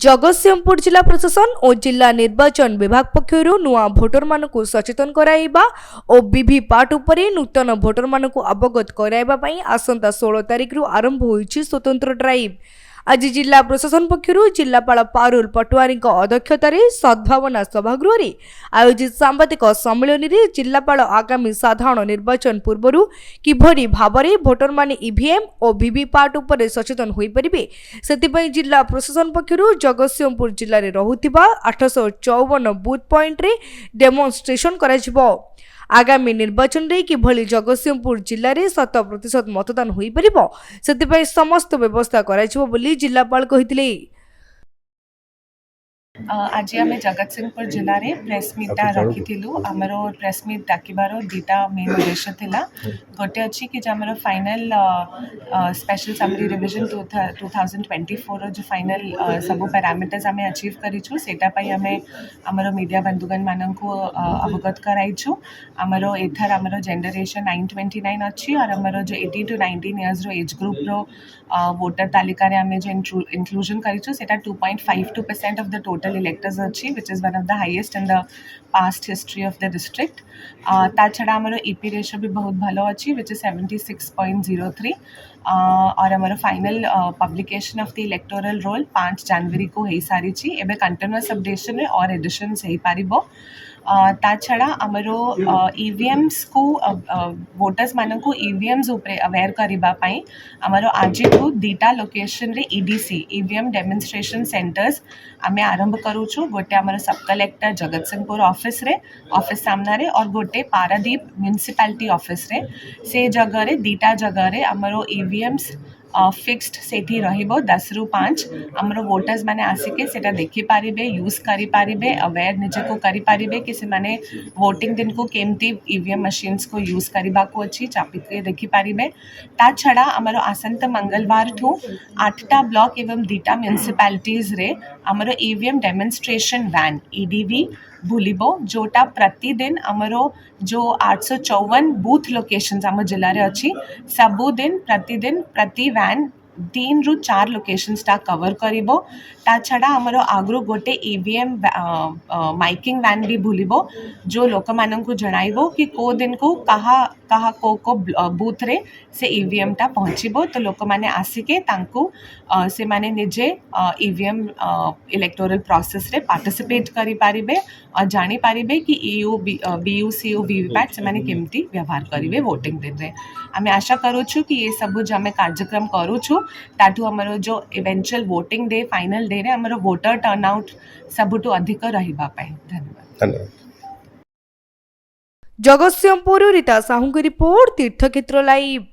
जगतसिंहपुर जिला प्रशासन और जिला निर्वाचन विभाग पक्षर नुआ भोटर मानक सचेतन कराइबा और वीवीपैट उपरे नूतन भोटर मानक अवगत कराइबा पई आसंता 16 तारिख रु आरंभ होईछि स्वतंत्र ड्राइव। आज जिला प्रशासन पक्षर जिलापाल पारुल पटवारी अध्यक्षतार सद्भावना सभागृह आयोजित सांबादिक सम्मेलन में जिलापाल आगामी साधारण निर्वाचन पूर्व किभली भाव में भोटर माने ईवीएम और वीवीपैट उपरे सचेतन हो पारे से जिला प्रशासन पक्षर जगतसिंहपुर जिले में रहुथिबा 854 बूथ पॉइंट रे डेमोन्स्ट्रेशन करा आगामी निर्वाचन रे किभली जगतसिंहपुर जिले में 100% मतदान हो पारिबो सेतिपई समस्त व्यवस्था कराइछबो बोली जिलापाल कहिथिले। आज आम जगतसिंहपुर जिले में प्रेस मीटा रखी आमर प्रेस मीट डाकिबार दुईटा मेन उद्देश्य थिला। गोटे अच्छी कि आमर फाइनल स्पेशल समरी रिविजन 2024 जो फाइनल सब पैरामीटर्स आम अचीव करूँ सेटा आम आमर मीडिया बंधुगण मान अवगत कराइछु। आमर एथर आमर जेंडरेशन 929 अच्छी और आमर जो 18 to 19 इयर्स एज ग्रुप रो वोटर तालिका आम जो इंक्लूजन करूँ सेटा 2.52% ऑफ द टोटल electors अच्छी which is one of the highest in the past history of the district। ता छड़ा आमर ईपी रेशियो भी बहुत भलो अच्छी which is 76.03 और आमर final publication of the electoral roll 5 जनवरी को हो सारी एबे कंटिन्यूअस अपडेशन और एडिशन्स हो पारिबो। ता छड़ा आमरो ईवीएम्स को वोटर्स मान को ईवीएम्स उपरे अवेयर करिबा पई आमरो आज को दीटा लोकेशन रे ईडीसी ईवीएम डेमोन्स्ट्रेशन सेंटर्स आमे आरंभ करूछु। गोटे आमर सब कलेक्टर जगतसिंहपुर ऑफिस सामना रे और गोटे पारादीप म्युनिसिपालिटी ऑफिस रे से जगह रे दीटा जगह रे आमरो ईवीएम्स फिक्स्ड सेठी रहिबो 10 रु 5 आमरो वोटर्स माने आसिके सेटा देखि पारिबे यूज करि पारिबे अवेयर निजे को करि पारिबे कि से माने वोटिंग दिन को केमती ईवीएम मशीन्स को यूज करिबा को अछि चापिके देखि पारिबे। ता छड़ा आमरो आसंत मंगलवार ठू 8टा ब्लॉक एवं दीटा म्युनिसिपालिटीज रे आमरो ईवीएम डेमोन्स्ट्रेशन वैन ईडीवी भूलिबो जोटा प्रतिदिन आमरो जो 854 बूथ लोकेशंस आम जिले में अच्छी सबुदिन प्रतिदिन प्रति वैन 3 रु 4 लोकेशंस टा कवर करिबो। ता छड़ा आमरो आगरो गोटे ईवीएम माइकिंग वैन भी भूलिबो जो लोक मानन को जणाइबो कि को दिन को कहा को बूथ रे से ईवीएम टा पहुँचबो तो लोक माने आसिके तांको से माने निजे ईवीएम इलेक्टोरल प्रोसेस रे पार्टिसिपेट करि पारिबे और जानी पारिबे कि ईयू बीयूसीओ वीवीपैट से माने केमती व्यवहार करिवे वोटिंग दिन रे। आमे आशा करूछु कि ये सब जो आमे कार्यक्रम करूछु ताठू हमरो जो eventual voting day final day रे हमरो वोटर टर्नआउट सबुटू अधिक रहिबा पाए। धन्यवाद। जगतसिंहपुर रीता साहू की रिपोर्ट तीर्थक्षेत्र लाइव।